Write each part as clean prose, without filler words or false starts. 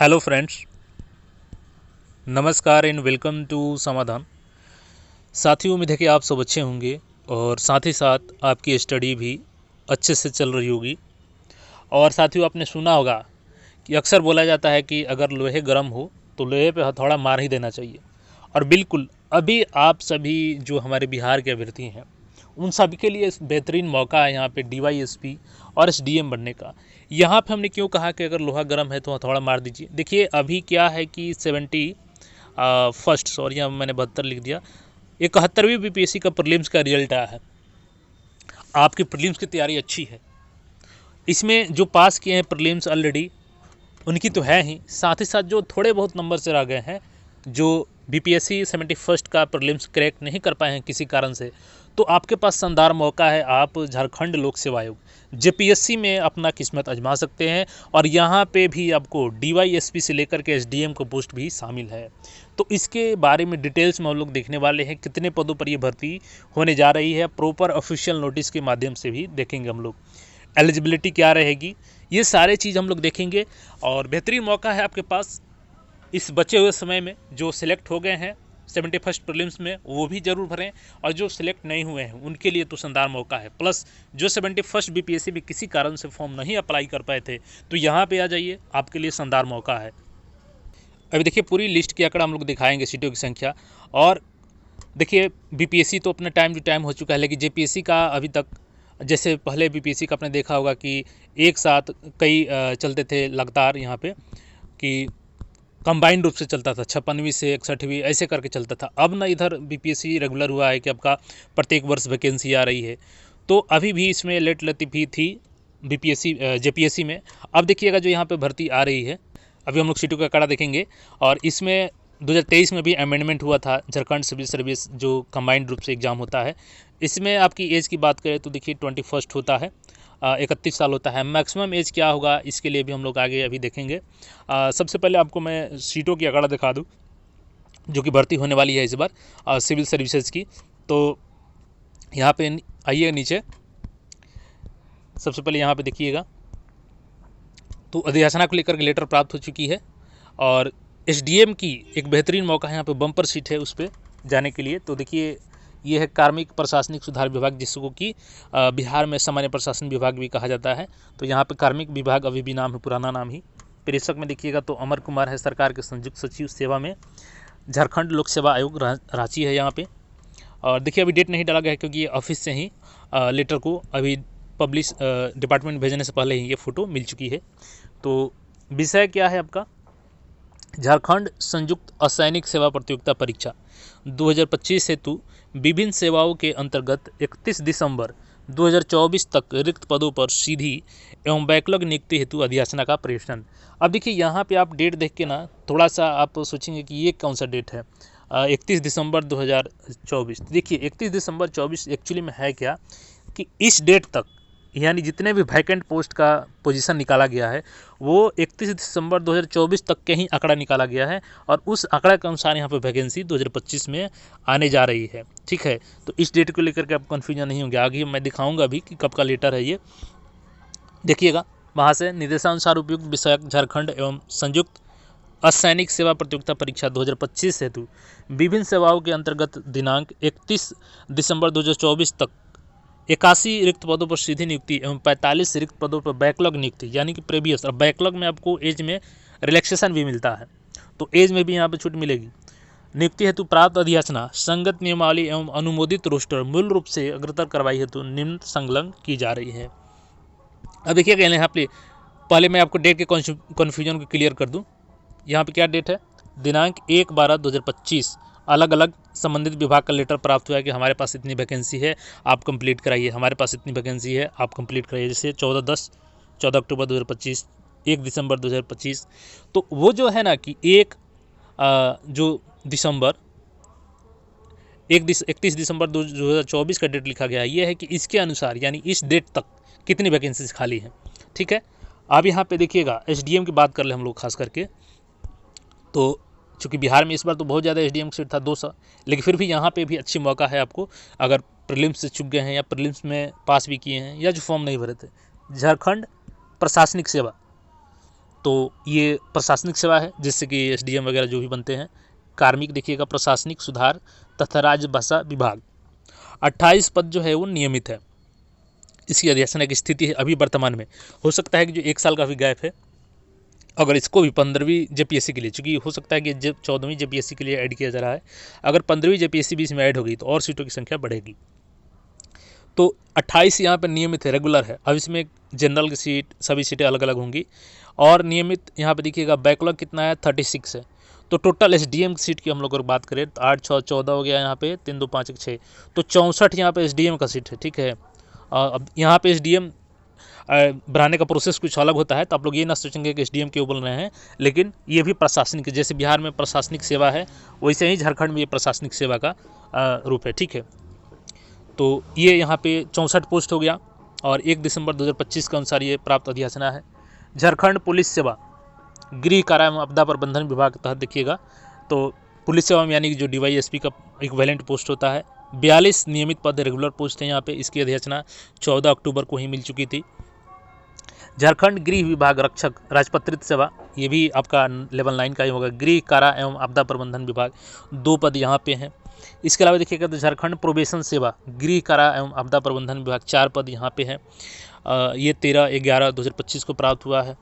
Hello friends, नमस्कार and welcome to समाधान। साथियों, उम्मीद है कि आप सब अच्छे होंगे और साथ ही साथ आपकी स्टडी भी अच्छे से चल रही होगी। और साथियों, आपने सुना होगा कि अक्सर बोला जाता है कि अगर लोहे गर्म हो तो लोहे पे हथौड़ा मार ही देना चाहिए। और बिल्कुल अभी आप सभी जो हमारे बिहार के अभ्यर्थी हैं उन सभी के लिए बेहतरीन मौका है यहाँ पे डीवाईएसपी और एसडीएम बनने का। यहाँ पे हमने क्यों कहा कि अगर लोहा गर्म है तो हथौड़ा मार दीजिए। देखिए अभी क्या है कि 71 मैंने 72 लिख दिया। 71वीं बीपीएससी का प्रीलिम्स का रिजल्ट आया है। आपकी प्रीलिम्स की तैयारी अच्छी है, इसमें जो पास किए हैं प्रीलिम्स ऑलरेडी उनकी तो है ही, साथ ही साथ जो थोड़े बहुत नंबर से रह गए हैं, जो बीपीएससी 71 का प्रीलिम्स क्रैक नहीं कर पाए हैं किसी कारण से, तो आपके पास शानदार मौका है। आप झारखंड लोक सेवा आयोग जेपीएससी में अपना किस्मत आजमा सकते हैं और यहाँ पे भी आपको डीवाईएसपी से लेकर के एसडीएम को पोस्ट भी शामिल है। तो इसके बारे में डिटेल्स में हम लोग देखने वाले हैं, कितने पदों पर ये भर्ती होने जा रही है, प्रॉपर ऑफिशियल नोटिस के माध्यम से भी देखेंगे हम लोग। एलिजिबिलिटी क्या रहेगी, ये सारे चीज़ हम लोग देखेंगे। और बेहतरीन मौका है आपके पास इस बचे हुए समय में। जो सिलेक्ट हो गए हैं 71 प्रीलिम्स में वो भी ज़रूर भरें, और जो सिलेक्ट नहीं हुए हैं उनके लिए तो शानदार मौका है। प्लस जो 71 बीपीएससी में किसी कारण से फॉर्म नहीं अप्लाई कर पाए थे तो यहाँ पे आ जाइए, आपके लिए शानदार मौका है। अभी देखिए पूरी लिस्ट के आंकड़ा हम लोग दिखाएंगे, सीटों की संख्या। और देखिए बीपीएससी तो अपना टाइम टू टाइम हो चुका है, लेकिन जेपीएससी का अभी तक, जैसे पहले बीपीएससी का आपने देखा होगा कि एक साथ कई चलते थे लगातार यहाँ पे, कि कंबाइंड रूप से चलता था, 56वीं से 61वीं ऐसे करके चलता था। अब ना इधर बीपीएससी रेगुलर हुआ है कि आपका प्रत्येक वर्ष वैकेंसी आ रही है। तो अभी भी इसमें लेट लतीफ़ी थी बीपीएससी जेपीएससी में। अब देखिएगा जो यहाँ पे भर्ती आ रही है, अभी हम लोग सीटों का आंकड़ा देखेंगे। और इसमें 2023 में भी अमेंडमेंट हुआ था, झारखंड सिविल सर्विस जो कंबाइंड रूप से एग्ज़ाम होता है। इसमें आपकी एज की बात करें तो देखिए 21 होता है, 31 साल होता है। मैक्सिमम एज क्या होगा इसके लिए भी हम लोग आगे अभी देखेंगे। सबसे पहले आपको मैं सीटों की आंकड़ा दिखा दूं जो कि भर्ती होने वाली है इस बार सिविल सर्विसेज की। तो यहाँ पे आइए नीचे, सबसे पहले यहाँ पे देखिएगा तो अधिसूचना को लेकर के लेटर प्राप्त हो चुकी है। और एसडीएम की एक बेहतरीन मौका है, यहाँ पे बम्पर सीट है उस पर जाने के लिए। तो देखिए ये है कार्मिक प्रशासनिक सुधार विभाग, जिसको कि बिहार में सामान्य प्रशासन विभाग भी कहा जाता है। तो यहाँ पे कार्मिक विभाग अभी भी नाम है, पुराना नाम ही। प्रेषक में देखिएगा तो अमर कुमार है, सरकार के संयुक्त सचिव सेवा में, झारखंड लोक सेवा आयोग रांची है यहाँ पे। और देखिए अभी डेट नहीं डाला गया है क्योंकि ये ऑफिस से ही लेटर को अभी पब्लिश डिपार्टमेंट भेजने से पहले ही ये फ़ोटो मिल चुकी है। तो विषय क्या है आपका, झारखंड संयुक्त असैनिक सेवा प्रतियोगिता परीक्षा 2025 हेतु विभिन्न सेवाओं के अंतर्गत 31 दिसंबर 2024 तक रिक्त पदों पर सीधी एवं बैकलॉग नियुक्ति हेतु अधिसूचना का प्रेषण। अब देखिए यहाँ पे आप डेट देख के ना थोड़ा सा आप सोचेंगे कि ये कौन सा डेट है, 31 दिसंबर 2024। देखिए 31 दिसंबर 24 एक्चुअली में है क्या कि इस डेट तक, यानी जितने भी वैकेंट पोस्ट का पोजीशन निकाला गया है वो 31 दिसंबर 2024 तक के ही आंकड़ा निकाला गया है। और उस आंकड़ा के अनुसार यहाँ पे वैकेंसी 2025 में आने जा रही है। ठीक है, तो इस डेट को लेकर के आप कन्फ्यूजन नहीं होंगे, आगे मैं दिखाऊंगा अभी कि कब का लेटर है ये। देखिएगा वहाँ से निर्देशानुसार उपयुक्त विषयक झारखंड एवं संयुक्त असैनिक सेवा प्रतियोगिता परीक्षा 2025 हेतु विभिन्न सेवाओं के अंतर्गत दिनांक 31 दिसंबर 2024 तक 81 रिक्त पदों पर सीधी नियुक्ति एवं 45 रिक्त पदों पर बैकलॉग नियुक्ति, यानी कि प्रीवियस। और बैकलॉग में आपको एज में रिलैक्सेशन भी मिलता है, तो एज में भी यहाँ पे छूट मिलेगी। नियुक्ति हेतु प्राप्त अधिसूचना संगत नियमावली एवं अनुमोदित रोस्टर मूल रूप से अग्रतर कार्रवाई हेतु निम्न संलग्न की जा रही है। अब देखिए यहाँ पे पहले मैं आपको डेट के कन्फ्यूजन को क्लियर कर दूँ। यहाँ पे क्या डेट है, दिनांक 1/12/2025 अलग अलग संबंधित विभाग का लेटर प्राप्त हुआ है कि हमारे पास इतनी वैकेंसी है, आप कंप्लीट कराइए, हमारे पास इतनी वैकेंसी है, आप कंप्लीट कराइए। जैसे 14 अक्टूबर 2025, 1 दिसंबर 2025। तो वो जो है ना कि जो दिसंबर 31 दिसंबर 2024 का डेट लिखा गया है, ये है कि इसके अनुसार यानी इस डेट तक कितनी वैकेंसीज खाली हैं। ठीक है, अब यहाँ पे देखिएगा एसडीएम की बात कर ले हम लोग खास करके। तो चूँकि बिहार में इस बार तो बहुत ज़्यादा एसडीएम सीट था 200, लेकिन फिर भी यहाँ पे भी अच्छी मौका है आपको, अगर प्रीलिम्स से चुक गए हैं या प्रीलिम्स में पास भी किए हैं या जो फॉर्म नहीं भरे थे। झारखंड प्रशासनिक सेवा तो ये प्रशासनिक सेवा है, जिससे कि SDM वगैरह जो भी बनते हैं। कार्मिक देखिएगा प्रशासनिक सुधार तथा राजभाषा विभाग। 28 पद जो है वो नियमित है। इसकी अधिसूचना की स्थिति है अभी वर्तमान में। हो सकता है कि जो 1 साल का भी गैप है, अगर इसको भी 15वीं JPSC के लिए, चूँकि हो सकता है कि जब 14वीं JPSC के लिए ऐड किया जा रहा है, अगर 15वीं JPSC भी इसमें ऐड होगी तो और सीटों की संख्या बढ़ेगी। तो 28 यहाँ पर नियमित है, रेगुलर है। अब इसमें जनरल की सीट, सभी सीटें अलग अलग होंगी। और नियमित यहाँ पे देखिएगा बैकलॉग कितना है, 36 है। तो टोटल SDM की सीट की हम लोग अगर बात करें तो 8 6 14 हो गया यहाँ पे, 3 2 5 1 6, तो 64 यहाँ पे SDM का सीट है, ठीक है। अब यहाँ पे SDM बढ़ाने का प्रोसेस कुछ अलग होता है, तो आप लोग ये ना सोचेंगे कि SDM क्यों बोल रहे हैं, लेकिन ये भी प्रशासनिक, जैसे बिहार में प्रशासनिक सेवा है वैसे ही झारखंड में ये प्रशासनिक सेवा का रूप है, ठीक है। तो ये यहाँ पे 64 पोस्ट हो गया और 1 दिसंबर 2025 के अनुसार ये प्राप्त अधिसूचना है। झारखंड पुलिस सेवा गृह कारा एवं आपदा प्रबंधन विभाग के तहत देखिएगा, तो पुलिस सेवा में यानी कि जो DYSP का इक्विवेलेंट पोस्ट होता है, 42 नियमित पद रेगुलर पोस्ट है यहाँ पे। इसकी अधिसूचना 14 अक्टूबर को ही मिल चुकी थी। झारखंड गृह विभाग रक्षक राजपत्रित सेवा, ये भी आपका लेवल 9 का ही होगा। गृह कारा एवं आपदा प्रबंधन विभाग 2 पद यहाँ पे हैं। इसके अलावा देखिएगा तो झारखंड प्रोबेशन सेवा गृह कारा एवं आपदा प्रबंधन विभाग 4 पद यहाँ पे हैं। ये 13/11/2025 को प्राप्त हुआ है।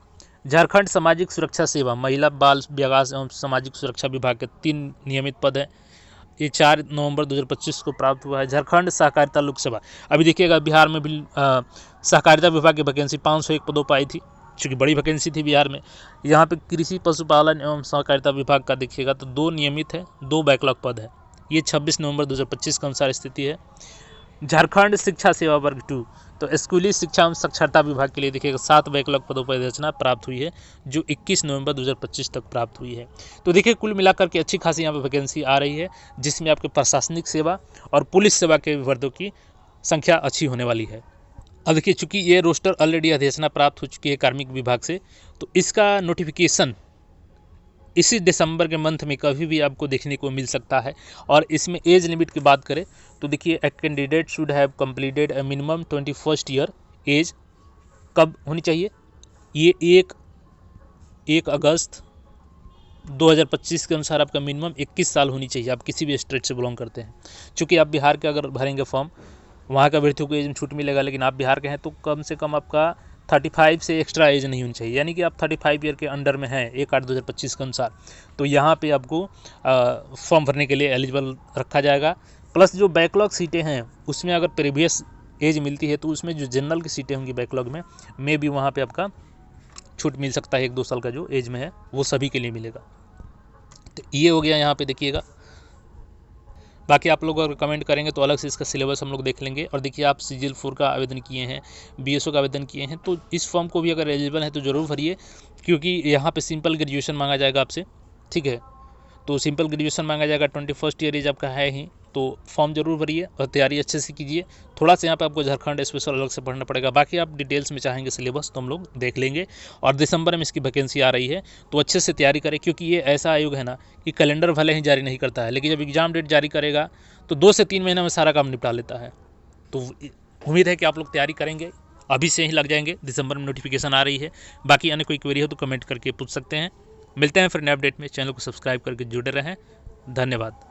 झारखंड सामाजिक सुरक्षा सेवा महिला बाल विकास एवं सामाजिक सुरक्षा विभाग के 3 नियमित पद हैं। ये 4 नवंबर 2025 को प्राप्त हुआ है। झारखंड सहकारिता लोक सेवा, अभी देखिएगा बिहार में भी सहकारिता विभाग की वैकेंसी 501 पदों पर आई थी, चूँकि बड़ी वैकेंसी थी बिहार में। यहाँ पे कृषि पशुपालन एवं सहकारिता विभाग का देखिएगा तो 2 नियमित है, 2 बैकलॉग पद है। ये 26 नवंबर 2025 के अनुसार स्थिति है। झारखंड शिक्षा सेवा वर्ग 2, तो स्कूली शिक्षा एवं साक्षरता विभाग के लिए देखिएगा 7 बैकलॉग पदों पर अधिसूचना प्राप्त हुई है, जो 21 नवंबर 2025 तक प्राप्त हुई है। तो देखिए कुल मिलाकर के अच्छी खासी यहाँ पर वैकेंसी आ रही है, जिसमें आपके प्रशासनिक सेवा और पुलिस सेवा के वर्गों की संख्या अच्छी होने वाली है। अब देखिए चूँकि ये रोस्टर ऑलरेडी अधिसूचना प्राप्त हो चुकी है कार्मिक विभाग से, तो इसका नोटिफिकेशन इसी दिसंबर के मंथ में कभी भी आपको देखने को मिल सकता है। और इसमें एज लिमिट की बात करें तो देखिए a candidate should have completed a minimum 21st year age कब होनी चाहिए, ये 1 अगस्त 2025 के अनुसार आपका मिनिमम 21 साल होनी चाहिए। आप किसी भी स्टेट से बिलोंग करते हैं, चूँकि आप बिहार के अगर भरेंगे फॉर्म, वहाँ का अभ्यर्थियों को एज में छूट मिलेगा, लेकिन आप बिहार के हैं तो कम से कम आपका 35 से एक्स्ट्रा एज नहीं होनी चाहिए, यानी कि आप 35 ईयर के अंडर में हैं 1/8/2025 के अनुसार, तो यहाँ पे आपको फॉर्म भरने के लिए एलिजिबल रखा जाएगा। प्लस जो बैकलॉग सीटें हैं उसमें अगर प्रीवियस एज मिलती है तो उसमें जो जनरल की सीटें होंगी बैकलॉग में भी वहाँ पे आपका छूट मिल सकता है। 1-2 साल का जो एज में है वो सभी के लिए मिलेगा। तो ये हो गया यहाँ पे देखिएगा। बाकी आप लोग अगर कमेंट करेंगे तो अलग से इसका सिलेबस हम लोग देख लेंगे। और देखिए आप CGL 4 का आवेदन किए हैं, BSO का आवेदन किए हैं, तो इस फॉर्म को भी अगर एलिजिबल है तो ज़रूर भरिए, क्योंकि यहाँ पे सिंपल ग्रेजुएशन मांगा जाएगा आपसे, ठीक है। तो सिंपल ग्रेजुएशन मांगा जाएगा, 21st ईयर एज आपका है ही, तो फॉर्म जरूर भरिए और तैयारी अच्छे से कीजिए। थोड़ा सा यहाँ पे आपको झारखंड स्पेशल अलग से पढ़ना पड़ेगा, बाकी आप डिटेल्स में चाहेंगे सिलेबस तो हम लोग देख लेंगे। और दिसंबर में इसकी वैकेंसी आ रही है, तो अच्छे से तैयारी करें, क्योंकि ये ऐसा आयोग है ना कि कैलेंडर भले ही जारी नहीं करता है, लेकिन जब एग्ज़ाम डेट जारी करेगा तो 2 से 3 महीने में सारा काम निपटा लेता है। तो उम्मीद है कि आप लोग तैयारी करेंगे, अभी से ही लग जाएंगे, दिसंबर में नोटिफिकेशन आ रही है। बाकी अन्य कोई क्वेरी हो तो कमेंट करके पूछ सकते हैं। मिलते हैं फिर नए अपडेट में। चैनल को सब्सक्राइब करके जुड़े रहें। धन्यवाद।